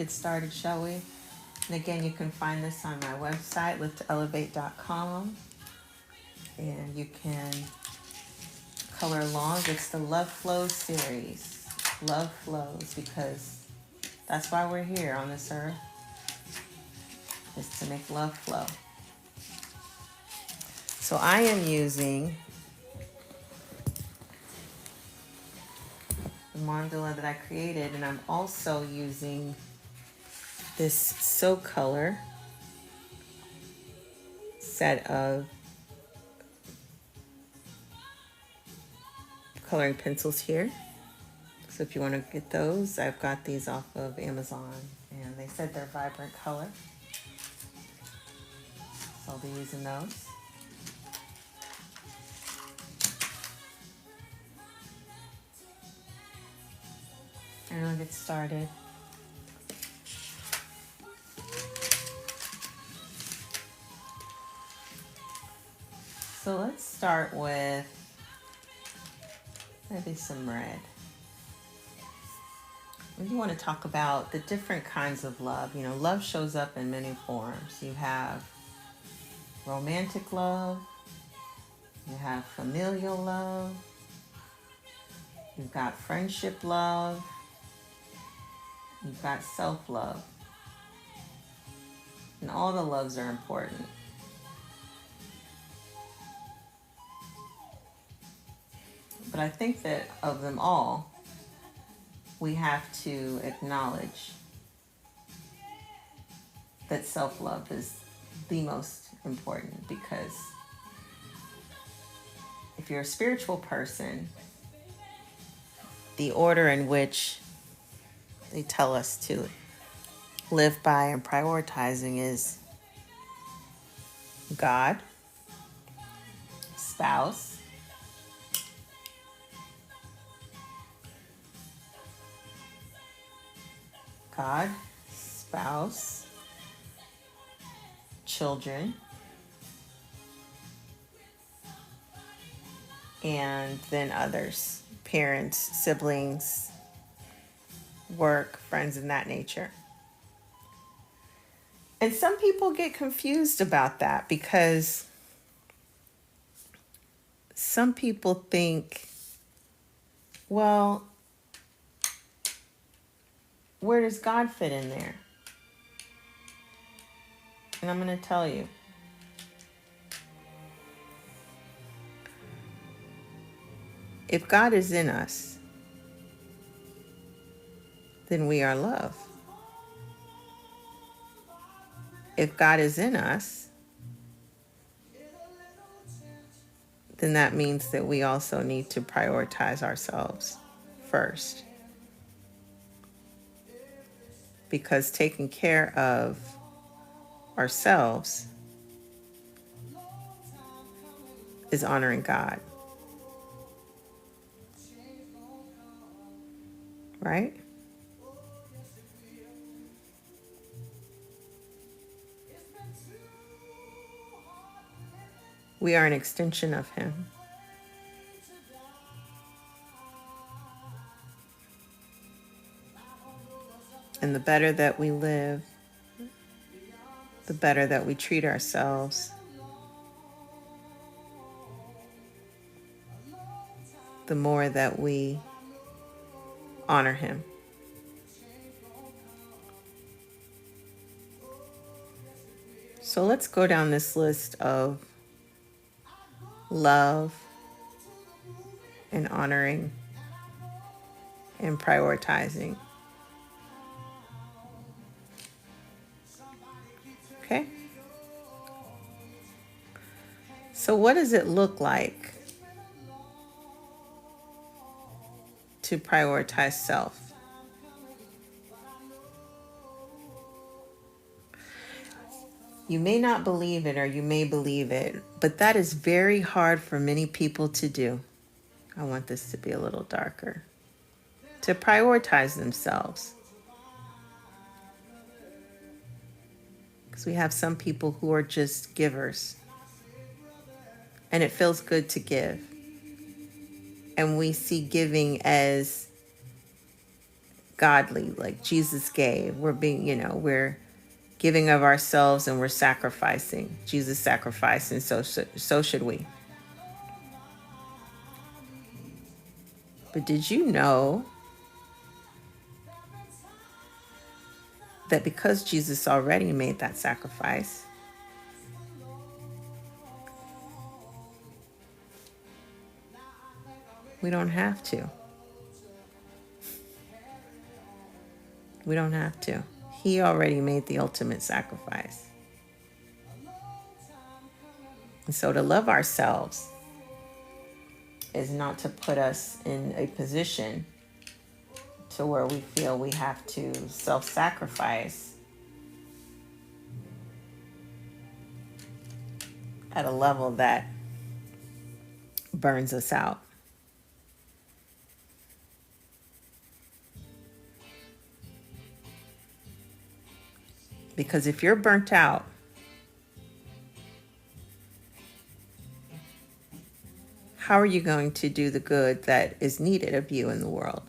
get started, shall we? And again, you can find this on my website, livetelevate.com. And you can color along. It's the Love Flows series. Love flows because that's why we're here on this earth, is to make love flow. So I am using the mandala that I created, and I'm also using this So Color set of coloring pencils here. So if you want to get those, I've got these off of Amazon, and they said they're vibrant color. So I'll be using those. And I'll get started. So let's start with maybe some red. We want to talk about the different kinds of love. You know, love shows up in many forms. You have romantic love, you have familial love, you've got friendship love, you've got self-love. And all the loves are important. But I think that of them all, we have to acknowledge that self-love is the most important, because if you're a spiritual person, the order in which they tell us to live by and prioritizing is God, spouse, God, spouse, children, and then others, parents, siblings, work, friends, and that nature. And some people get confused about that, because some people think, well, where does God fit in there? And I'm going to tell you. If God is in us, then we are love. If God is in us, then that means that we also need to prioritize ourselves first. Because taking care of ourselves is honoring God. Right? We are an extension of Him. And the better that we live, the better that we treat ourselves, the more that we honor Him. So let's go down this list of love and honoring and prioritizing. Okay? So what does it look like to prioritize self? You may not believe it, or you may believe it, but that is very hard for many people to do. I want this to be a little darker. To prioritize themselves. Because we have some people who are just givers. And it feels good to give. And we see giving as godly, like Jesus gave. We're being, we're giving of ourselves and we're sacrificing. Jesus sacrificed, and so should we. But did you know that because Jesus already made that sacrifice, we don't have to? We don't have to. He already made the ultimate sacrifice. And so to love ourselves is not to put us in a position to where we feel we have to self-sacrifice at a level that burns us out. Because if you're burnt out, how are you going to do the good that is needed of you in the world?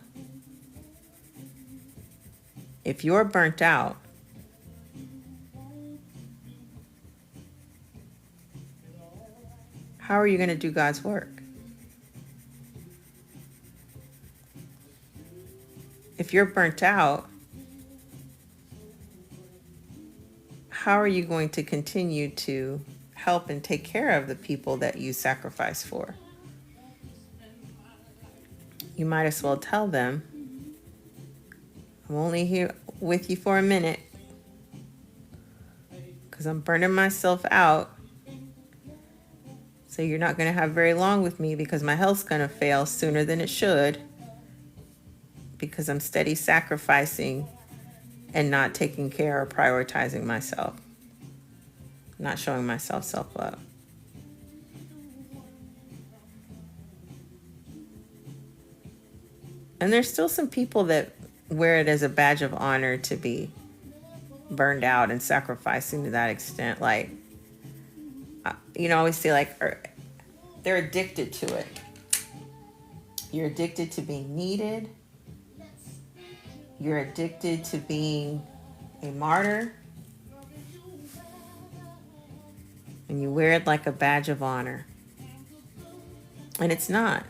If you're burnt out, how are you going to do God's work? If you're burnt out, how are you going to continue to help and take care of the people that you sacrifice for? You might as well tell them, I'm only here with you for a minute because I'm burning myself out. So you're not going to have very long with me because my health's going to fail sooner than it should, because I'm steady sacrificing and not taking care or prioritizing myself, not showing myself self-love. And there's still some people that wear it as a badge of honor to be burned out and sacrificing to that extent. Like, I always say, like, they're addicted to it. You're addicted to being needed. You're addicted to being a martyr. And you wear it like a badge of honor. And it's not.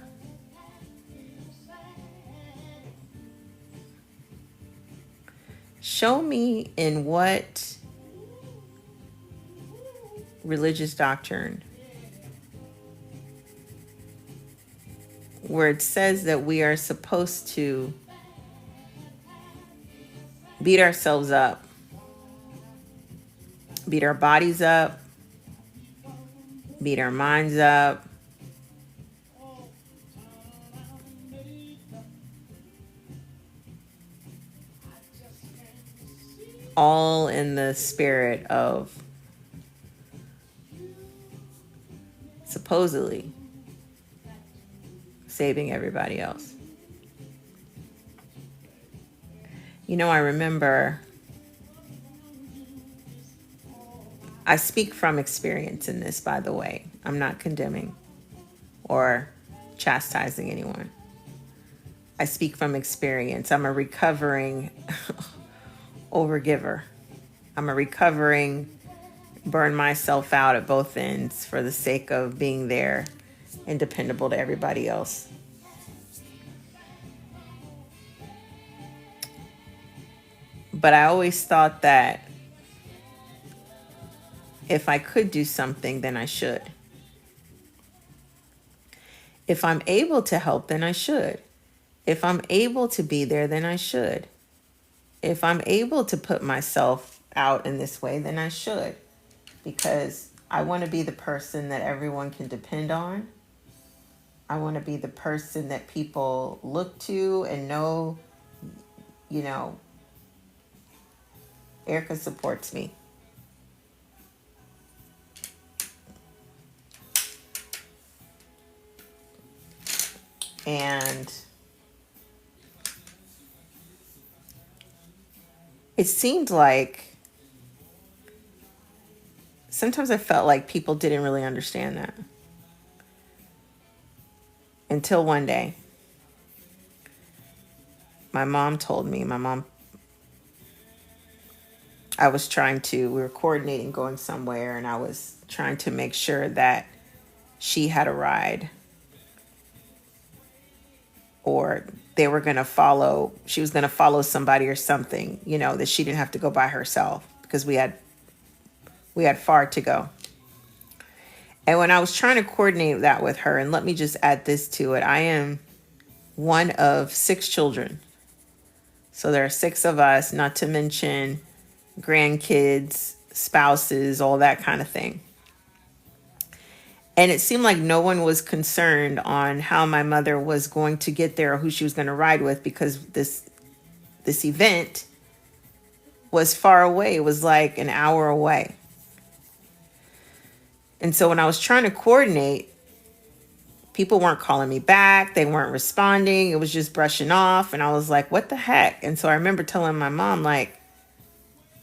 Show me in what religious doctrine where it says that we are supposed to beat ourselves up, beat our bodies up, beat our minds up, all in the spirit of supposedly saving everybody else. I remember, I speak from experience in this, by the way. I'm not condemning or chastising anyone. I speak from experience. I'm a recovering overgiver. I'm a recovering burn myself out at both ends for the sake of being there and dependable to everybody else. But I always thought that if I could do something, then I should. If I'm able to help, then I should. If I'm able to be there, then I should. If I'm able to put myself out in this way, then I should. Because I want to be the person that everyone can depend on. I want to be the person that people look to and know, Erica supports me. And it seemed like sometimes I felt like people didn't really understand that. Until one day, my mom told me, we were coordinating going somewhere, and I was trying to make sure that she had a ride, or she was going to follow somebody or something, that she didn't have to go by herself, because we had far to go. And when I was trying to coordinate that with her, and let me just add this to it, I am one of 6 children. So there are 6 of us, not to mention grandkids, spouses, all that kind of thing. And it seemed like no one was concerned on how my mother was going to get there or who she was going to ride with, because this event was far away. It was like an hour away. And so when I was trying to coordinate, people weren't calling me back. They weren't responding. It was just brushing off. And I was like, what the heck? And so I remember telling my mom, like,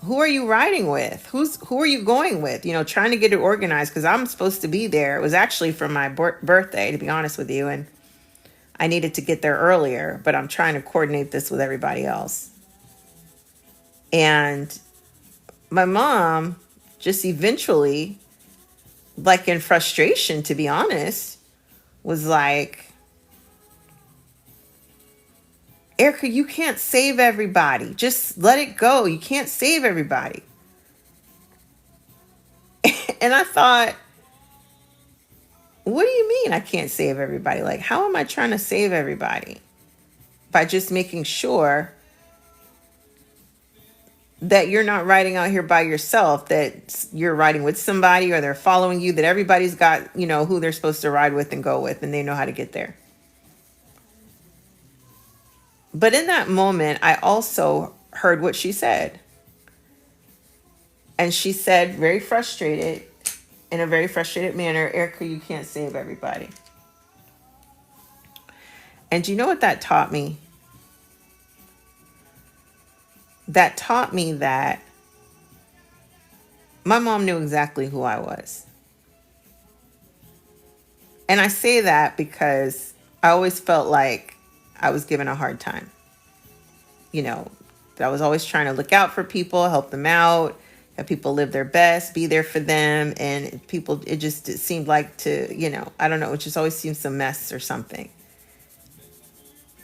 who are you riding with? Who are you going with? Trying to get it organized, because I'm supposed to be there. It was actually for my birthday, to be honest with you. And I needed to get there earlier, but I'm trying to coordinate this with everybody else. And my mom just eventually, like in frustration, to be honest, was like, Erica, you can't save everybody. Just let it go. You can't save everybody. And I thought, what do you mean I can't save everybody? Like, how am I trying to save everybody? By just making sure that you're not riding out here by yourself, that you're riding with somebody, or they're following you, that everybody's got, who they're supposed to ride with and go with, and they know how to get there. But in that moment, I also heard what she said. And she said, very frustrated, in a very frustrated manner, Erica, you can't save everybody. And do you know what that taught me? That taught me that my mom knew exactly who I was. And I say that because I always felt like I was given a hard time. That I was always trying to look out for people, help them out, have people live their best, be there for them. And it seemed like I don't know, it just always seemed some mess or something.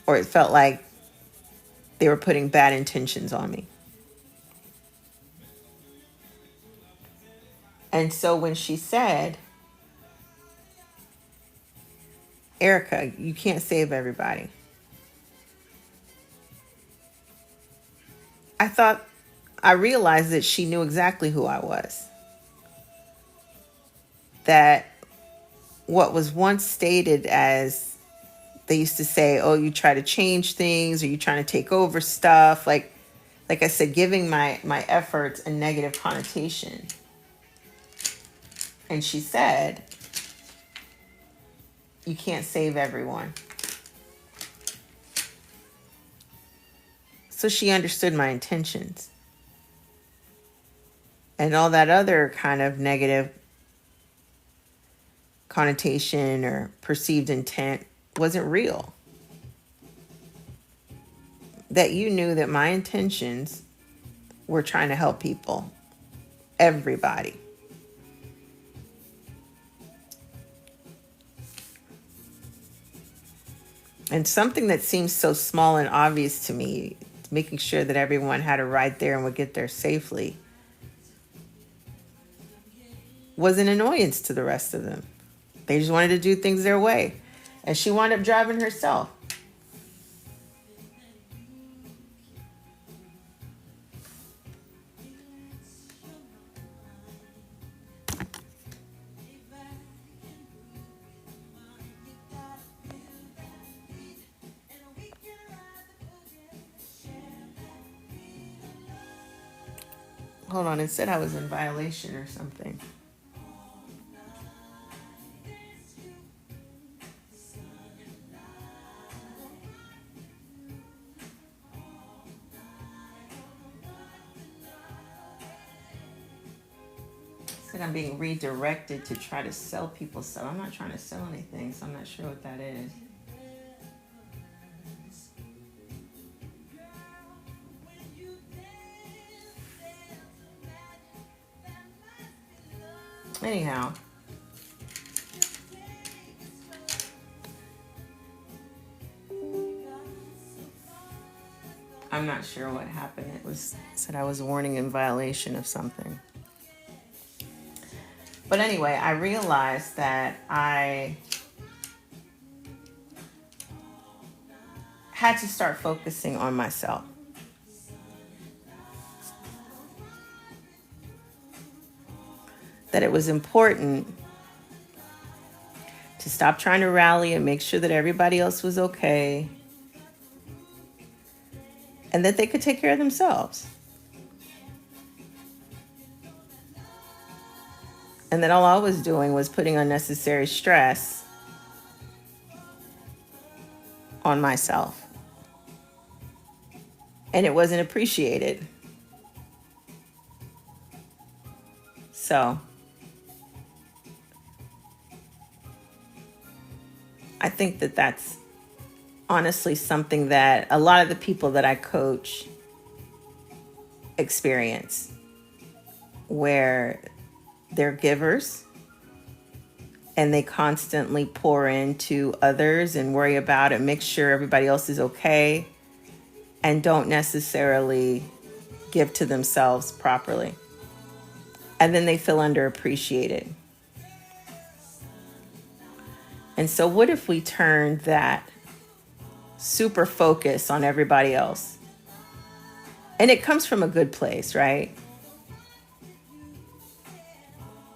Or it felt like they were putting bad intentions on me. And so when she said, Erica, you can't save everybody, I realized that she knew exactly who I was. That what was once stated as, they used to say, oh, you try to change things, or you trying to take over stuff. Like I said, giving my efforts a negative connotation. And she said, you can't save everyone. So she understood my intentions. And all that other kind of negative connotation or perceived intent wasn't real. That you knew that my intentions were trying to help people, everybody. And something that seems so small and obvious to me, making sure that everyone had a ride there and would get there safely, was an annoyance to the rest of them. They just wanted to do things their way. And she wound up driving herself. Hold on, it said I was in violation or something. Said I'm being redirected to try to sell people stuff. I'm not trying to sell anything, so I'm not sure what that is. Anyhow, I'm not sure what happened. It said I was warning in violation of something. But anyway, I realized that I had to start focusing on myself. That it was important to stop trying to rally and make sure that everybody else was okay and that they could take care of themselves. And that all I was doing was putting unnecessary stress on myself. And it wasn't appreciated. So I think that that's honestly something that a lot of the people that I coach experience, where they're givers and they constantly pour into others and worry about and make sure everybody else is okay and don't necessarily give to themselves properly. And then they feel underappreciated. And so what if we turned that super focus on everybody else? And it comes from a good place, right?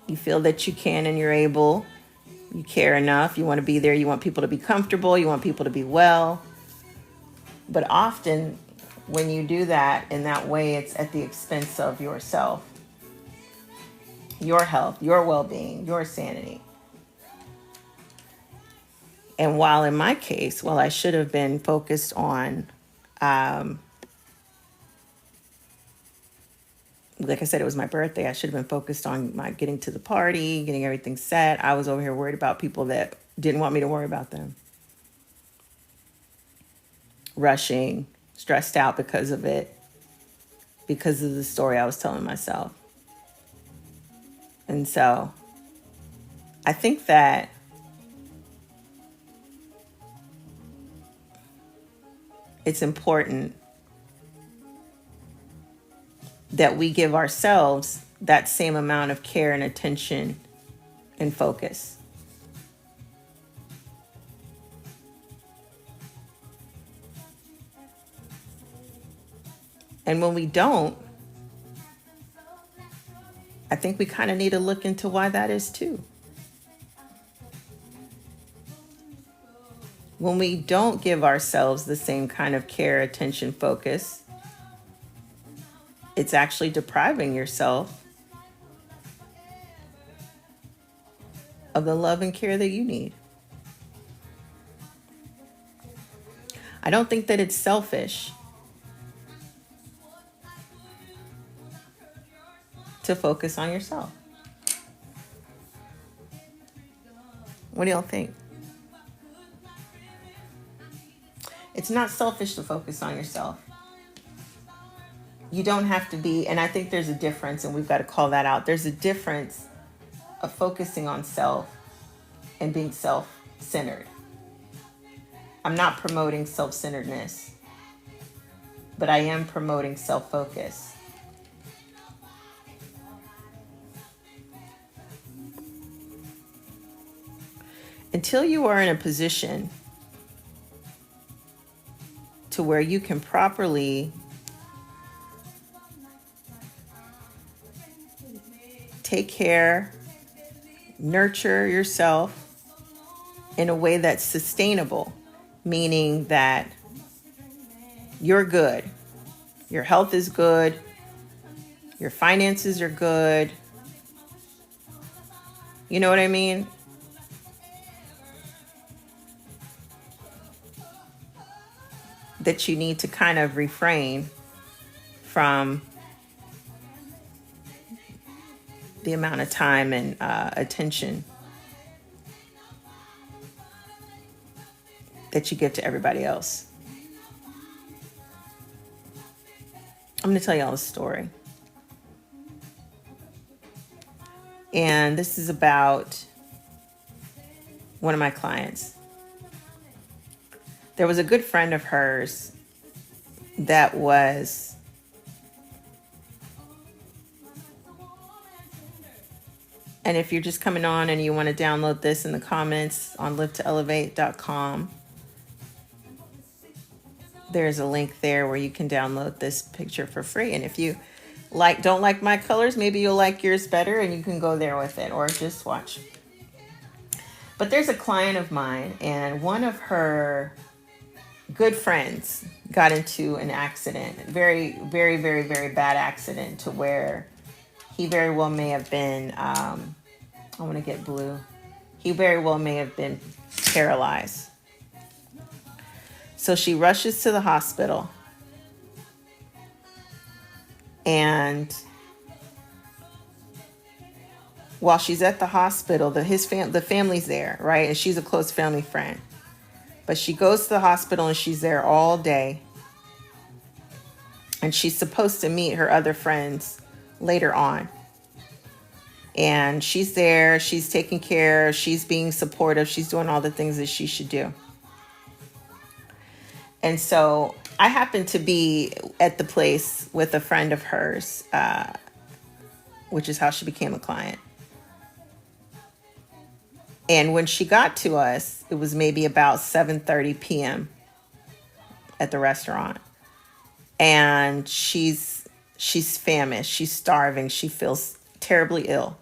You feel that you can and you're able. You care enough. You want to be there. You want people to be comfortable. You want people to be well. But often when you do that in that way, it's at the expense of yourself, your health, your well-being, your sanity. And while in my case, I should have been focused on, like I said, it was my birthday. I should have been focused on my getting to the party, getting everything set. I was over here worried about people that didn't want me to worry about them. Rushing, stressed out because of it, because of the story I was telling myself. And so I think that it's important that we give ourselves that same amount of care and attention and focus. And when we don't, I think we kind of need to look into why that is too. When we don't give ourselves the same kind of care, attention, focus, it's actually depriving yourself of the love and care that you need. I don't think that it's selfish to focus on yourself. What do y'all think? It's not selfish to focus on yourself. You don't have to be, and I think there's a difference, and we've got to call that out. There's a difference of focusing on self and being self-centered. I'm not promoting self-centeredness, but I am promoting self-focus. Until you are in a position to where you can properly take care, nurture yourself in a way that's sustainable, meaning that you're good, your health is good, your finances are good. You know what I mean? That you need to kind of refrain from the amount of time and attention that you give to everybody else. I'm going to tell y'all a story. And this is about one of my clients. There was a good friend of hers that was and if you're just coming on and you want to download this in the comments on livetoelevate.com, there's a link there where you can download this picture for free. And if you don't like my colors, maybe you'll like yours better and you can go there with it or just watch. But there's a client of mine, and one of her good friends got into an accident, very, very, very, very bad accident, to where he very well may have been, I want to get blue. He very well may have been paralyzed. So she rushes to the hospital, and while she's at the hospital, the family's there, right? And she's a close family friend. But she goes to the hospital and she's there all day. And she's supposed to meet her other friends later on. And she's there, she's taking care, she's being supportive, she's doing all the things that she should do. And so I happened to be at the place with a friend of hers, which is how she became a client. And when she got to us, it was maybe about 7:30 p.m. at the restaurant. And she's famished, she's starving, she feels terribly ill.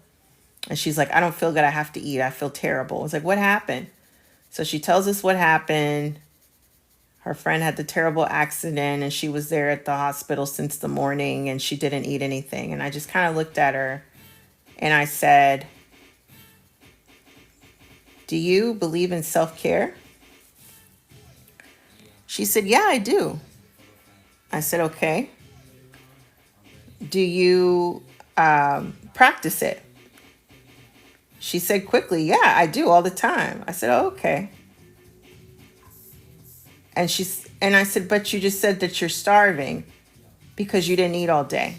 And she's like, I don't feel good, I have to eat, I feel terrible. I was like, what happened? So she tells us what happened. Her friend had the terrible accident and she was there at the hospital since the morning and she didn't eat anything. And I just kind of looked at her and I said, do you believe in self-care? She said, yeah, I do. I said, okay. Do you practice it? She said quickly, yeah, I do all the time. I said, oh, okay. And I said, but you just said that you're starving because you didn't eat all day.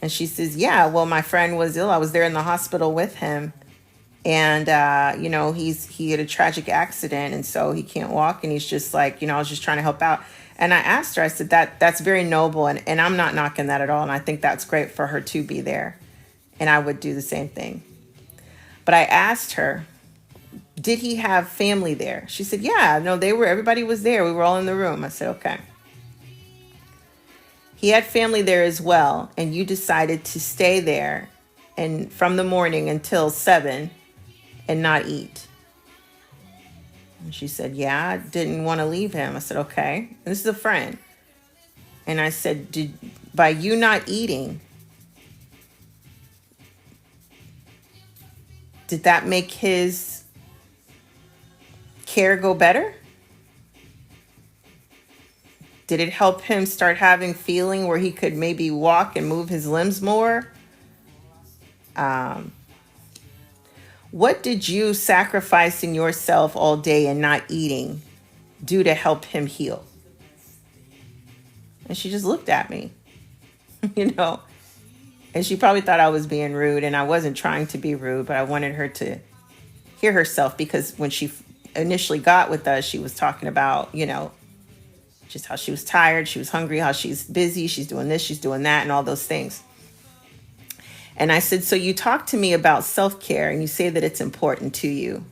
And she says, yeah, well, my friend was ill. I was there in the hospital with him. And, he had a tragic accident. And so he can't walk. And he's just like, I was just trying to help out. And I asked her, I said, that's very noble. And I'm not knocking that at all. And I think that's great for her to be there. And I would do the same thing. But I asked her, did he have family there? She said, yeah, no, everybody was there. We were all in the room. I said, okay. He had family there as well. And you decided to stay there and from the morning until 7 and not eat. And she said, yeah, I didn't want to leave him. I said, okay. And this is a friend. And I said, by you not eating, did that make his care go better? Did it help him start having feeling where he could maybe walk and move his limbs more? What did you sacrificing yourself all day and not eating do to help him heal? And she just looked at me, and she probably thought I was being rude, and I wasn't trying to be rude, but I wanted her to hear herself, because when she initially got with us, she was talking about, just how she was tired, she was hungry, how she's busy, she's doing this, she's doing that, and all those things. And I said, so you talk to me about self-care and you say that it's important to you,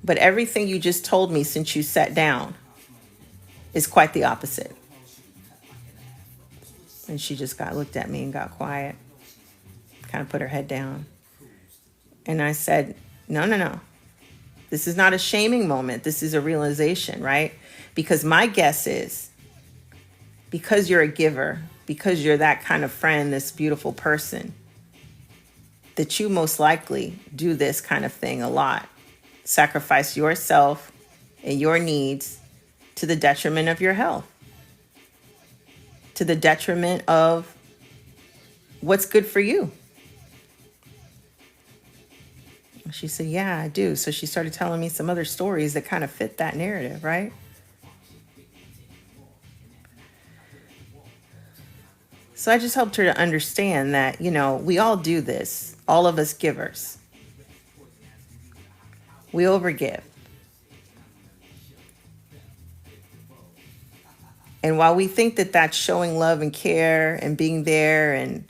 but everything you just told me since you sat down is quite the opposite. And she just looked at me and got quiet, kind of put her head down. And I said, no. This is not a shaming moment. This is a realization, right? Because my guess is, because you're a giver, because you're that kind of friend, this beautiful person, that you most likely do this kind of thing a lot. Sacrifice yourself and your needs to the detriment of your health, to the detriment of what's good for you. She said, yeah, I do. So she started telling me some other stories that kind of fit that narrative, right? So I just helped her to understand that, we all do this. All of us givers. We overgive. And while we think that that's showing love and care and being there and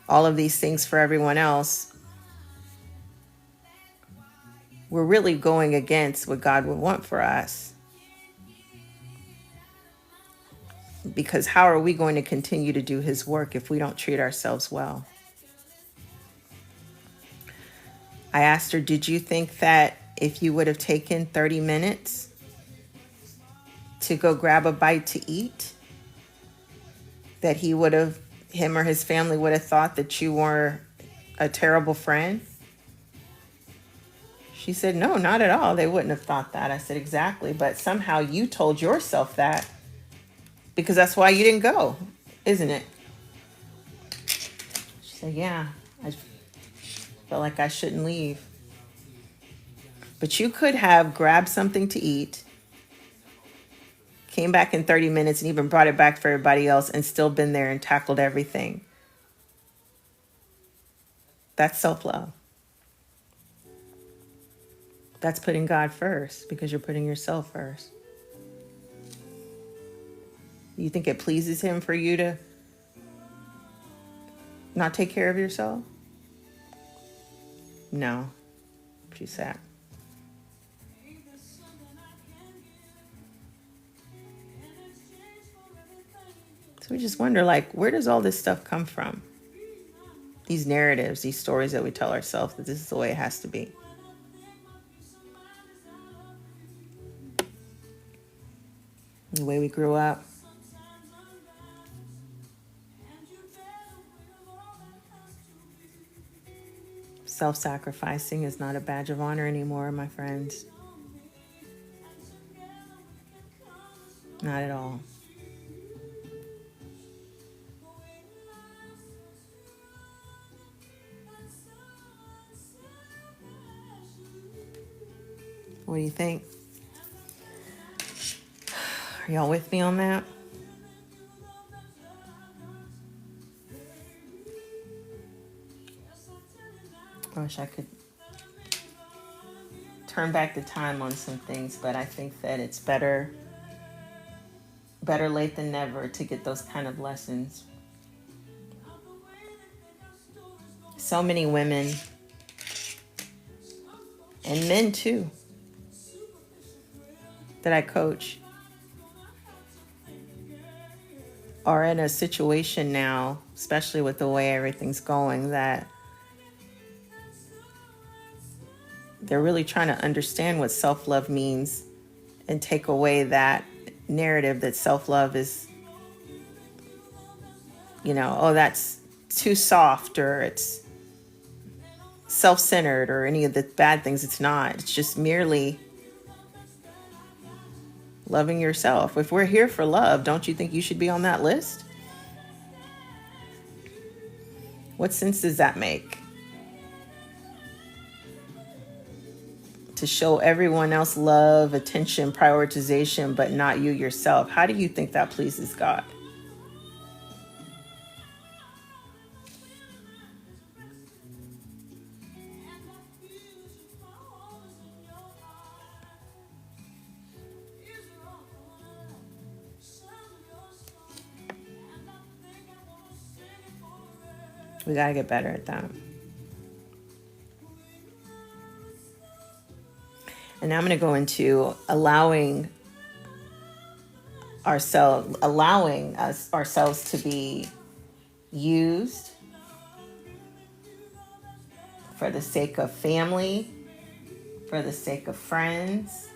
all of these things for everyone else, we're really going against what God would want for us. Because how are we going to continue to do his work if we don't treat ourselves well? I asked her, did you think that if you would have taken 30 minutes to go grab a bite to eat, that him or his family would have thought that you were a terrible friend? She said, no, not at all. They wouldn't have thought that. I said, exactly. But somehow you told yourself that because that's why you didn't go, isn't it? She said, yeah, I felt like I shouldn't leave. But you could have grabbed something to eat, came back in 30 minutes and even brought it back for everybody else and still been there and tackled everything. That's self-love. That's putting God first because you're putting yourself first. You think it pleases him for you to not take care of yourself? No, she said. So we just wonder, where does all this stuff come from? These narratives, these stories that we tell ourselves that this is the way it has to be. The way we grew up. Self-sacrificing is not a badge of honor anymore, my friends. Not at all. What do you think? Are y'all with me on that? I wish I could turn back the time on some things, but I think that it's better late than never to get those kind of lessons. So many women, and men too, that I coach are in a situation now, especially with the way everything's going, that they're really trying to understand what self-love means and take away that narrative that self-love is, that's too soft or it's self-centered or any of the bad things. It's not. It's just merely loving yourself. If we're here for love, don't you think you should be on that list? What sense does that make? To show everyone else love, attention, prioritization, but not you yourself. How do you think that pleases God? We got to get better at that. And now I'm going to go into allowing ourselves to be used for the sake of family, for the sake of friends.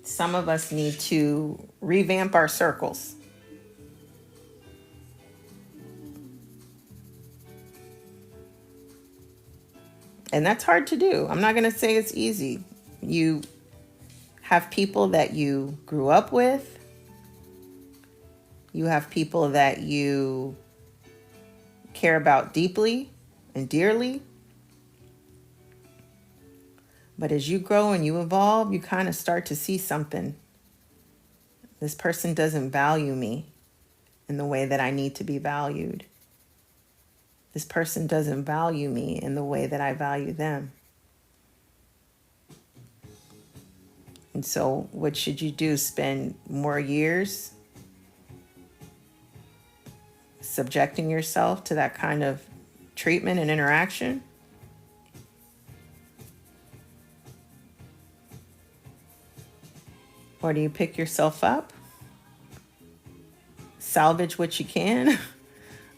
Some of us need to revamp our circles. And that's hard to do. I'm not going to say it's easy. You have people that you grew up with. You have people that you care about deeply and dearly. But as you grow and you evolve, you kind of start to see something. This person doesn't value me in the way that I need to be valued. This person doesn't value me in the way that I value them. And so what should you do? Spend more years subjecting yourself to that kind of treatment and interaction? Or do you pick yourself up, salvage what you can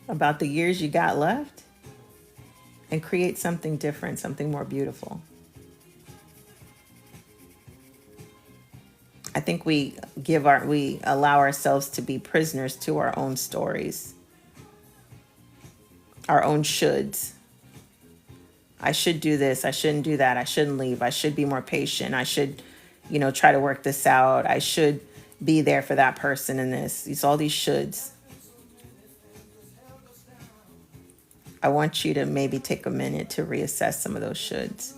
about the years you got left, and create something different, something more beautiful? I think we allow ourselves to be prisoners to our own stories, our own shoulds. I should do this. I shouldn't do that. I shouldn't leave. I should be more patient. I should, try to work this out. I should be there for that person in this. It's all these shoulds. I want you to maybe take a minute to reassess some of those shoulds.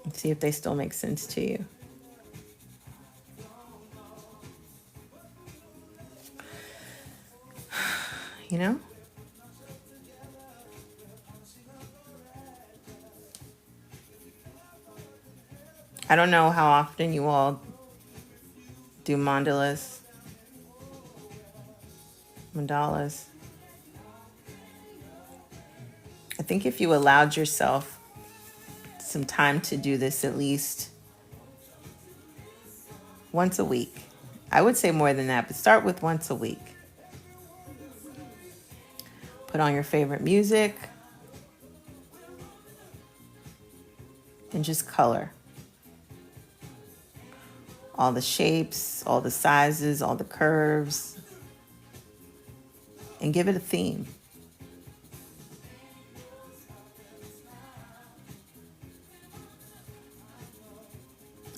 And see if they still make sense to you. You know? I don't know how often you all do mandalas. I think if you allowed yourself some time to do this at least once a week. I would say more than that, but start with once a week. Put on your favorite music and just color. All the shapes, all the sizes, all the curves, and give it a theme.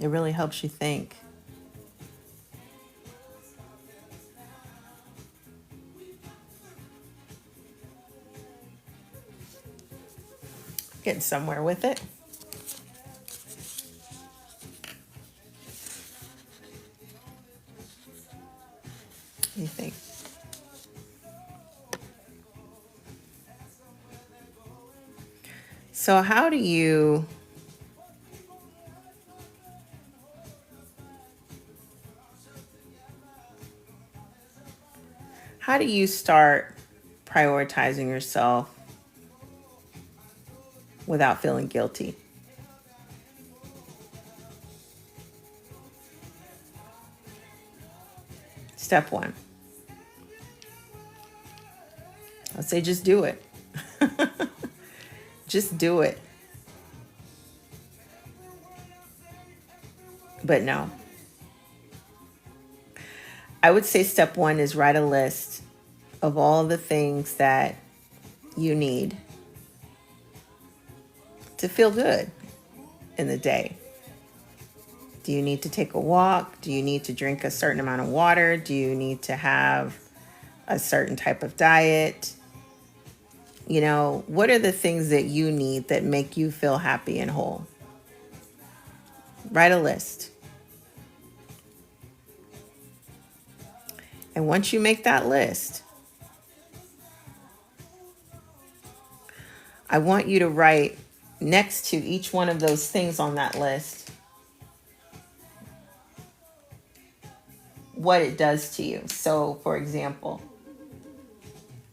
It really helps you think. Getting somewhere with it. What do you think? So how do you start prioritizing yourself without feeling guilty? Step one. I'll say just do it. Just do it. But no. I would say step one is write a list of all the things that you need to feel good in the day. Do you need to take a walk? Do you need to drink a certain amount of water? Do you need to have a certain type of diet? What are the things that you need that make you feel happy and whole? Write a list. And once you make that list, I want you to write next to each one of those things on that list what it does to you. So, for example,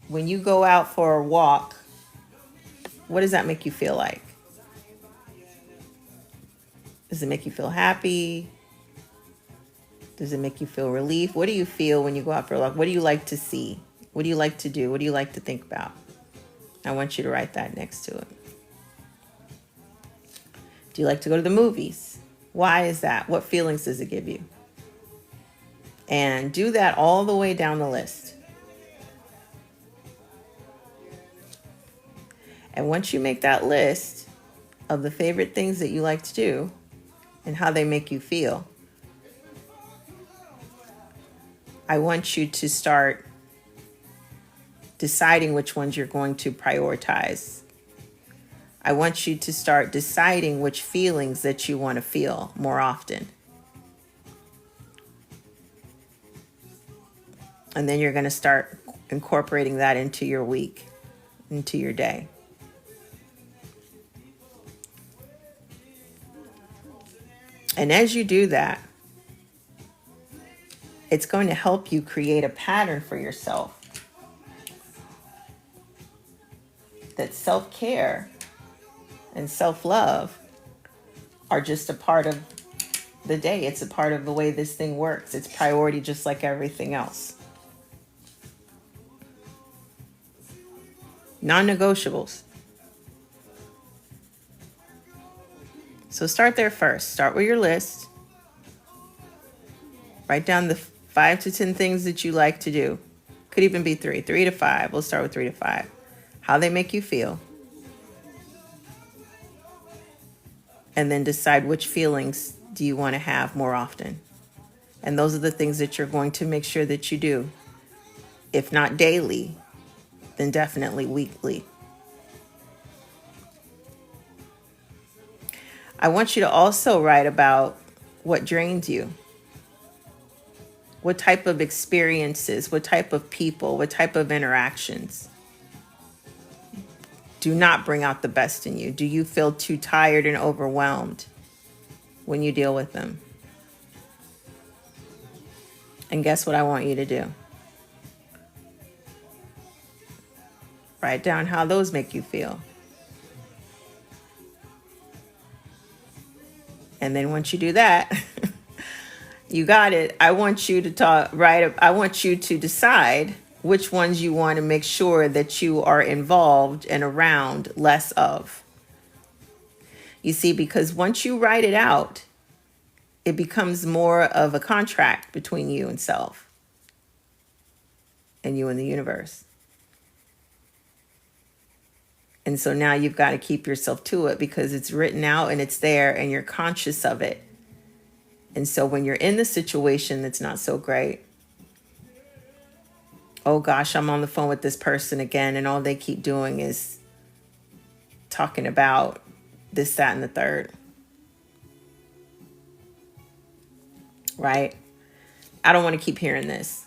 when you go out for a walk, what does that make you feel like? Does it make you feel happy? Does it make you feel relief? What do you feel when you go out for a walk? What do you like to see? What do you like to do? What do you like to think about? I want you to write that next to it. Do you like to go to the movies? Why is that? What feelings does it give you? And do that all the way down the list. And once you make that list of the favorite things that you like to do and how they make you feel, I want you to start deciding which ones you're going to prioritize I want you to start deciding which feelings that you want to feel more often. And then you're going to start incorporating that into your week, into your day. And as you do that, it's going to help you create a pattern for yourself that self-care and self-love are just a part of the day. It's a part of the way this thing works. It's priority just like everything else. Non-negotiables. So start there first. Start with your list. Write down the 5 to 10 things that you like to do. Could even be 3 to 5. We'll start with 3 to 5. How they make you feel. And then decide which feelings do you want to have more often. And those are the things that you're going to make sure that you do. If not daily, then definitely weekly. I want you to also write about what drains you. What type of experiences, what type of people, what type of interactions do not bring out the best in you? Do you feel too tired and overwhelmed when you deal with them? And guess what I want you to do? Write down how those make you feel. And then once you do that, you got it. I want you to I want you to decide which ones you want to make sure that you are involved and around less of. You see, because once you write it out, it becomes more of a contract between you and self and you and the universe. And so now you've got to keep yourself to it because it's written out and it's there and you're conscious of it. And so when you're in the situation that's not so great, oh gosh, I'm on the phone with this person again and all they keep doing is talking about this, that, and the third. Right? I don't want to keep hearing this.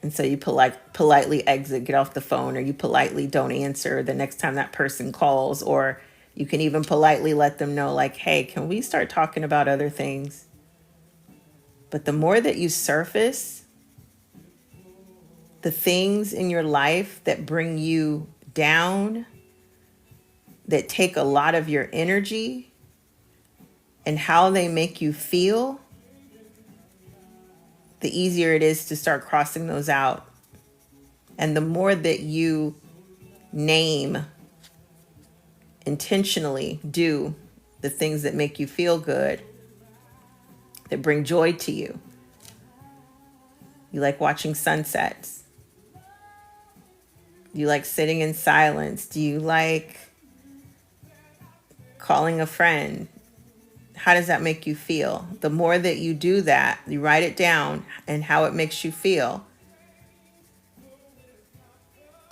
And so you politely exit, get off the phone, or you politely don't answer the next time that person calls, or you can even politely let them know, like, hey, can we start talking about other things? But the more that you surface the things in your life that bring you down, that take a lot of your energy, and how they make you feel, the easier it is to start crossing those out. And the more that you name, intentionally do the things that make you feel good, that bring joy to you. You like watching sunsets. You like sitting in silence. Do you like calling a friend? How does that make you feel? The more that you do that, you write it down and how it makes you feel,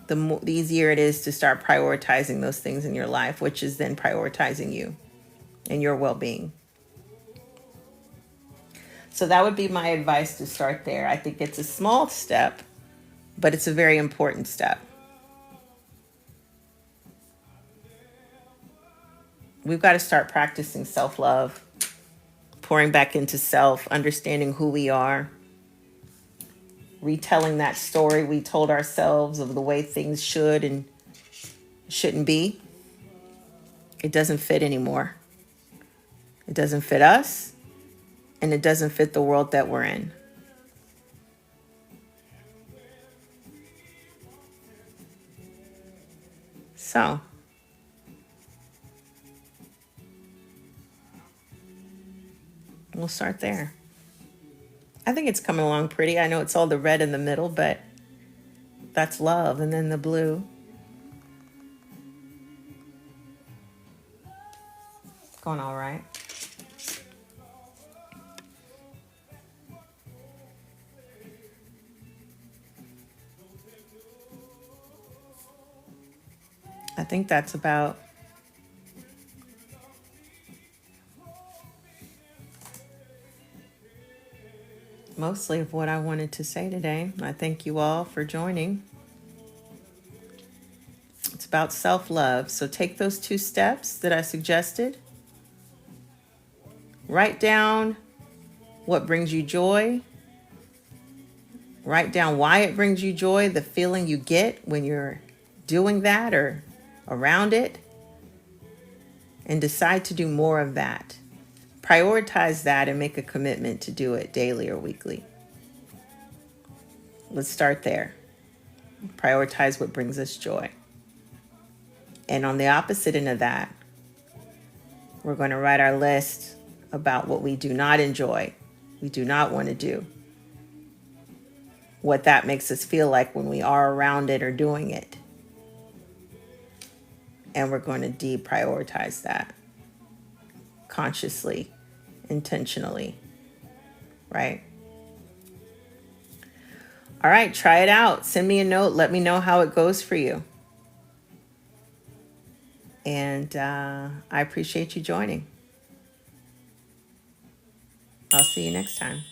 the easier it is to start prioritizing those things in your life, which is then prioritizing you and your well-being. So that would be my advice to start there. I think it's a small step, but it's a very important step. We've got to start practicing self-love, pouring back into self, understanding who we are, retelling that story we told ourselves of the way things should and shouldn't be. It doesn't fit anymore. It doesn't fit us, and it doesn't fit the world that we're in. So, we'll start there. I think it's coming along pretty. I know it's all the red in the middle, but that's love. And then the blue. Going all right. I think that's about mostly of what I wanted to say today. I thank you all for joining. It's about self-love. So take those 2 steps that I suggested. Write down what brings you joy. Write down why it brings you joy, the feeling you get when you're doing that or around it. And decide to do more of that. Prioritize that and make a commitment to do it daily or weekly. Let's start there. Prioritize what brings us joy. And on the opposite end of that, we're going to write our list about what we do not enjoy, we do not want to do, what that makes us feel like when we are around it or doing it. And we're going to deprioritize that consciously, intentionally, right? All right, try it out. Send me a note. Let me know how it goes for you. And I appreciate you joining. I'll see you next time.